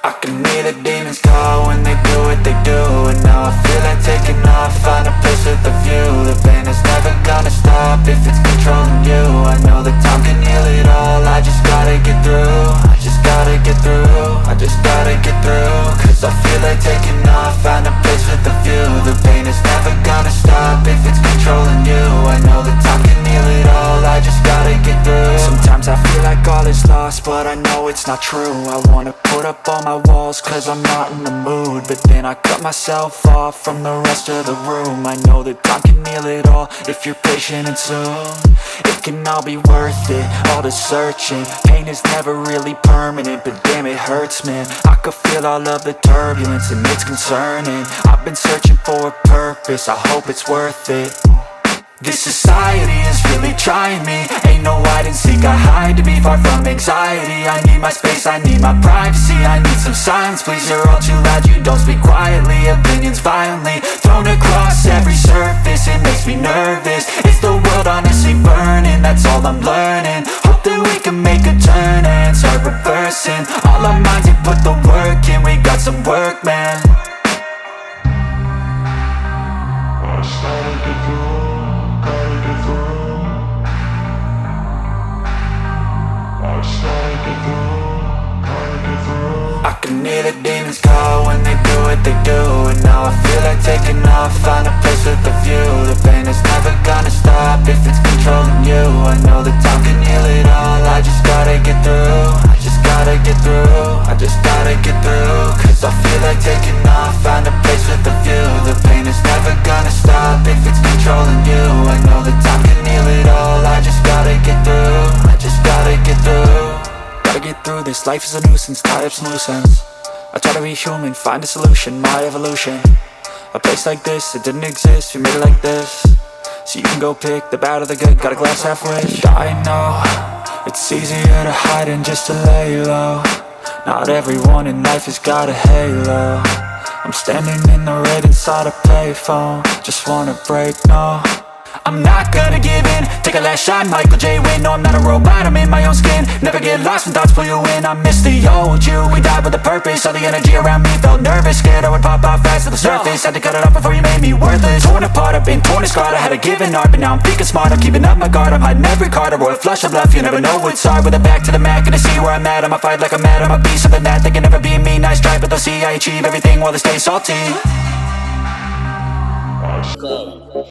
I can hear the demons call when they do what they do. And now I feel like taking off, find a place with a view. The pain is never gonna stop if it's controlling you. I know that time can heal it all, I just gotta get through. I just gotta get through, I just gotta get through. Cause I feel like taking off, find a place with a view. The pain is never gonna stop if it's controlling you. I know that time can heal it all, I just gotta get through. Sometimes I feel like all is lost, but I know it's not true. I wanna put up all my walls cause I'm not in the mood, but then I cut myself off from the rest of the room. I know that time can heal it all if you're patient and soon it can all be worth it, all the searching. Pain is never really permanent, but damn it hurts, man. I could feel all of the turbulence and it's concerning. I've been searching for a purpose, I hope it's worth it. This society is really trying me. Ain't no hide and seek, I hide to be far from anxiety. I need my space, I need my privacy. I need some silence, please, you're all too loud. You don't speak quietly, opinions violently thrown across every surface. It makes me nervous, is the world honestly burning? That's all I'm learning. Hope that we can make a turn and start reversing all our minds and put the work in. We got some work, man. I started to do. I can hear the demons call when they do what they do. And now I feel like taking off, find a place with a view. The pain is never gonna stop if it's controlling you. I know that time can heal it all, I just gotta get through. I just gotta get through, I just gotta get through. Cause I feel like taking off, find a place with a view. The pain is never gonna stop if it's controlling you. I know that time can heal it all, I just gotta get through. I just gotta get through. Gotta get through this, life is a nuisance, tie up some loose ends. I try to be human, find a solution, my evolution. A place like this, it didn't exist, we made it like this. So you can go pick the bad or the good, got a glass half wish. I know, it's easier to hide than just to lay low. Not everyone in life has got a halo. I'm standing in the red inside a payphone, just wanna break, no. I'm not gonna give in, take a last shot, Michael J. Win. No, I'm not a robot, I'm in my own skin. Never get lost when thoughts pull you in. I miss the old you, we died with a purpose. All the energy around me felt nervous, scared I would pop out fast to the surface. Had to cut it off before you made me worthless. Torn apart, I've been torn and scarred. I had a given art, but now I'm thinking smart. I'm keeping up my guard, I'm hiding every card. A royal flush of bluff, you never know what's hard. With a back to the mat, gonna see where I'm at. I'ma fight like I'm mad, I'ma be something that they can never be me. Nice try, but they'll see I achieve everything while they stay salty. Go.